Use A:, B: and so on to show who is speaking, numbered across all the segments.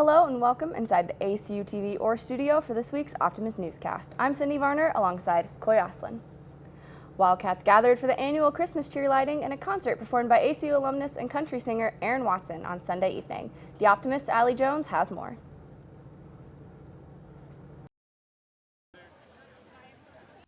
A: Hello and welcome inside the ACU TV or studio for this week's Optimist Newscast. I'm Cindy Varner alongside Coy Oslin. Wildcats gathered for the annual Christmas tree lighting and a concert performed by ACU alumnus and country singer Aaron Watson on Sunday evening. The Optimist Allie Jones has more.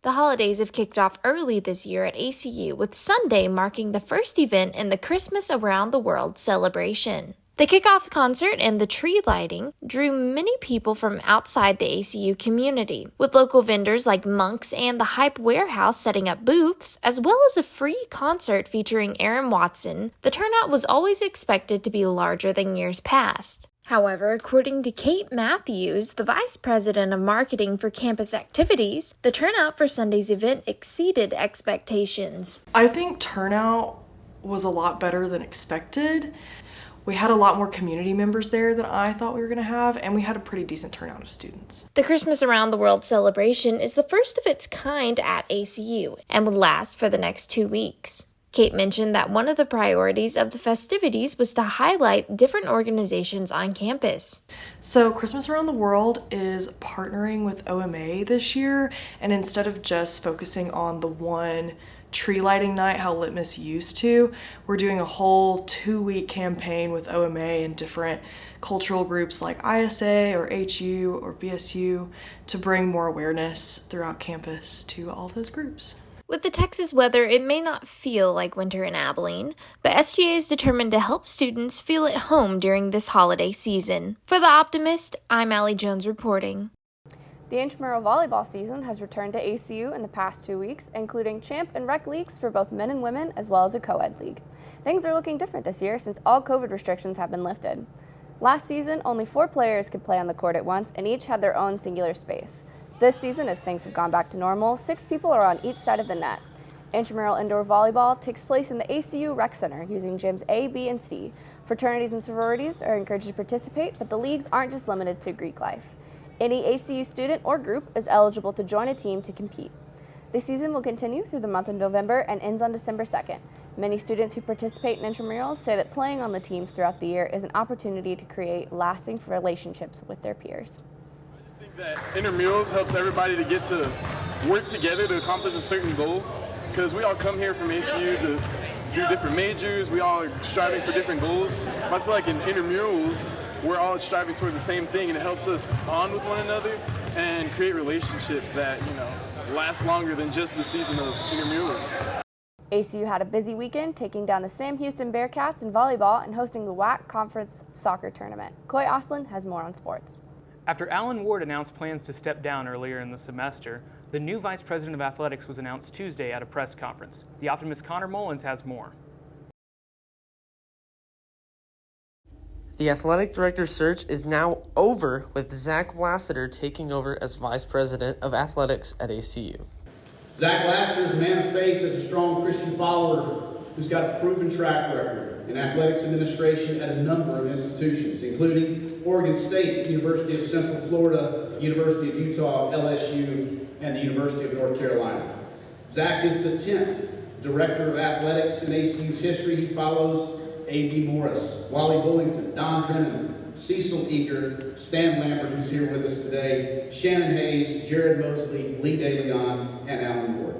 B: The holidays have kicked off early this year at ACU, with Sunday marking the first event in the Christmas Around the World celebration. The kickoff concert and the tree lighting drew many people from outside the ACU community, with local vendors like Monk's and the Hype Warehouse setting up booths, as well as a free concert featuring Aaron Watson. The turnout was always expected to be larger than years past. However, according to Kate Matthews, the Vice President of Marketing for Campus Activities, the turnout for Sunday's event exceeded expectations.
C: I think turnout was a lot better than expected. We had a lot more community members there than I thought we were going to have, and we had a pretty decent turnout of students.
B: The Christmas Around the World celebration is the first of its kind at ACU and will last for the next 2 weeks. Kate mentioned that one of the priorities of the festivities was to highlight different organizations on campus.
C: So Christmas Around the World is partnering with OMA this year, and instead of just focusing on the one tree lighting night, how Litmus used to, we're doing a whole 2-week campaign with OMA and different cultural groups like ISA or HU or BSU to bring more awareness throughout campus to all those groups.
B: With the Texas weather, it may not feel like winter in Abilene, but SGA is determined to help students feel at home during this holiday season. For The Optimist, I'm Allie Jones reporting.
A: The intramural volleyball season has returned to ACU in the past 2 weeks, including champ and rec leagues for both men and women, as well as a co-ed league. Things are looking different this year since all COVID restrictions have been lifted. Last season, only 4 players could play on the court at once, and each had their own singular space. This season, as things have gone back to normal, 6 people are on each side of the net. Intramural indoor volleyball takes place in the ACU Rec Center using gyms A, B, and C. Fraternities and sororities are encouraged to participate, but the leagues aren't just limited to Greek life. Any ACU student or group is eligible to join a team to compete. The season will continue through the month of November and ends on December 2nd. Many students who participate in intramurals say that playing on the teams throughout the year is an opportunity to create lasting relationships with their peers.
D: I think that intramurals helps everybody to get to work together to accomplish a certain goal, because we all come here from ACU to do different majors, we all are striving for different goals. But I feel like in intramurals, we're all striving towards the same thing, and it helps us bond with one another and create relationships that, last longer than just the season of intramurals.
A: ACU had a busy weekend, taking down the Sam Houston Bearcats in volleyball and hosting the WAC Conference Soccer Tournament. Coy Oslin has more on sports.
E: After Alan Ward announced plans to step down earlier in the semester, the new Vice President of Athletics was announced Tuesday at a press conference. The Optimist Connor Mullins has more.
F: The athletic director search is now over, with Zach Lassiter taking over as Vice President of Athletics at ACU.
G: Zach Lassiter is a man of faith, is a strong Christian follower who's got a proven track record in athletics administration at a number of institutions, including Oregon State, University of Central Florida, University of Utah, LSU, and the University of North Carolina. Zach is the 10th Director of Athletics in ACU's history. He follows A.B. Morris, Wally Bullington, Don Drennan, Cecil Eager, Stan Lambert, who's here with us today, Shannon Hayes, Jared Mosley, Lee DeLeon, and Alan Ward.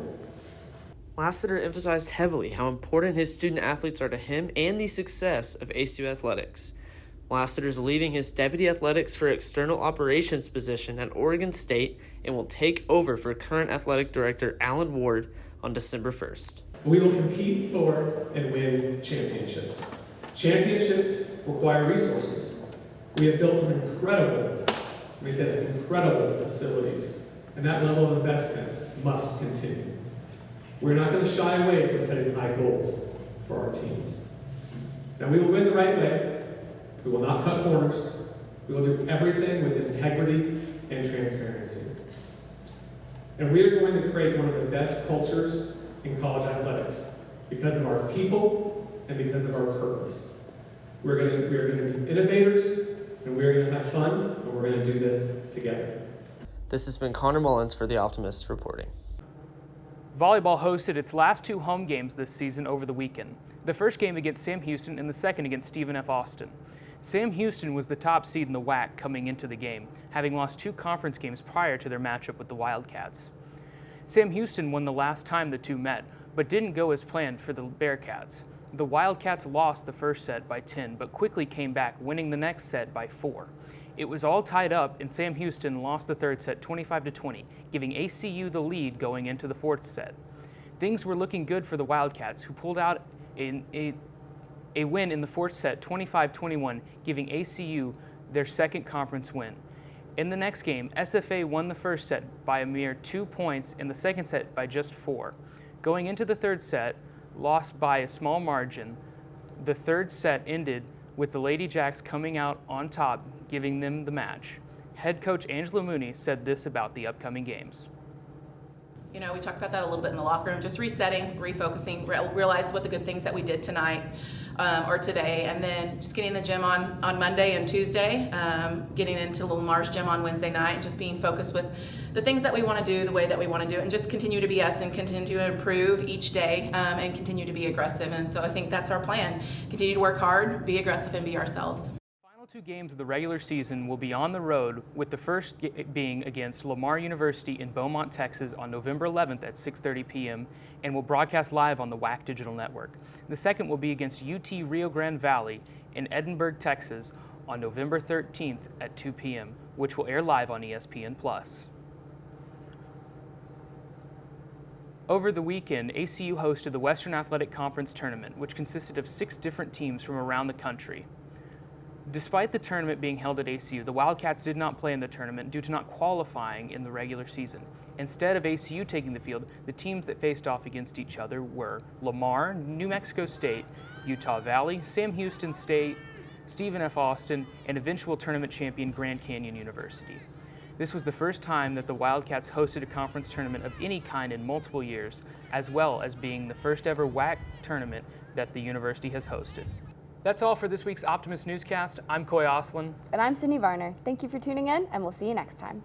F: Lassiter emphasized heavily how important his student athletes are to him and the success of ACU athletics. Lassiter is leaving his deputy athletics for external operations position at Oregon State and will take over for current athletic director Alan Ward on December 1st.
H: We will compete for and win championships. Championships require resources. We have built some incredible facilities, and that level of investment must continue. We're not going to shy away from setting high goals for our teams. Now, we will win the right way. We will not cut corners. We will do everything with integrity and transparency. And we are going to create one of the best cultures in college athletics because of our people and because of our purpose. We are going to be innovators, and we are going to have fun, and we're going to do this together.
F: This has been Connor Mullins for The Optimist reporting.
E: Volleyball hosted its last 2 home games this season over the weekend. The first game against Sam Houston and the second against Stephen F. Austin. Sam Houston was the top seed in the WAC coming into the game, having lost 2 conference games prior to their matchup with the Wildcats. Sam Houston won the last time the two met, but didn't go as planned for the Bearcats. The Wildcats lost the first set by 10, but quickly came back, winning the next set by 4. It was all tied up, and Sam Houston lost the third set 25-20, giving ACU the lead going into the fourth set. Things were looking good for the Wildcats, who pulled out a win in the fourth set 25-21, giving ACU their second conference win. In the next game, SFA won the first set by a mere 2 points and the second set by just 4. Going into the third set, lost by a small margin, the third set ended with the Lady Jacks coming out on top, giving them the match. Head coach Angela Mooney said this about the upcoming games.
I: You know, we talked about that a little bit in the locker room, just resetting, refocusing, realize what the good things that we did tonight or today, and then just getting in the gym on Monday and Tuesday, getting into Lamar's gym on Wednesday night, just being focused with the things that we want to do, the way that we want to do it, and just continue to be us and continue to improve each day and continue to be aggressive. And so I think that's our plan. Continue to work hard, be aggressive, and be ourselves.
E: The final 2 games of the regular season will be on the road, with the first being against Lamar University in Beaumont, Texas on November 11th at 6:30 p.m. and will broadcast live on the WAC Digital Network. The second will be against UT Rio Grande Valley in Edinburgh, Texas on November 13th at 2 p.m., which will air live on ESPN+. Over the weekend, ACU hosted the Western Athletic Conference Tournament, which consisted of 6 different teams from around the country. Despite the tournament being held at ACU, the Wildcats did not play in the tournament due to not qualifying in the regular season. Instead of ACU taking the field, the teams that faced off against each other were Lamar, New Mexico State, Utah Valley, Sam Houston State, Stephen F. Austin, and eventual tournament champion Grand Canyon University. This was the first time that the Wildcats hosted a conference tournament of any kind in multiple years, as well as being the first ever WAC tournament that the university has hosted. That's all for this week's Optimist Newscast. I'm Coy Oslin.
A: And I'm Sydney Varner. Thank you for tuning in, and we'll see you next time.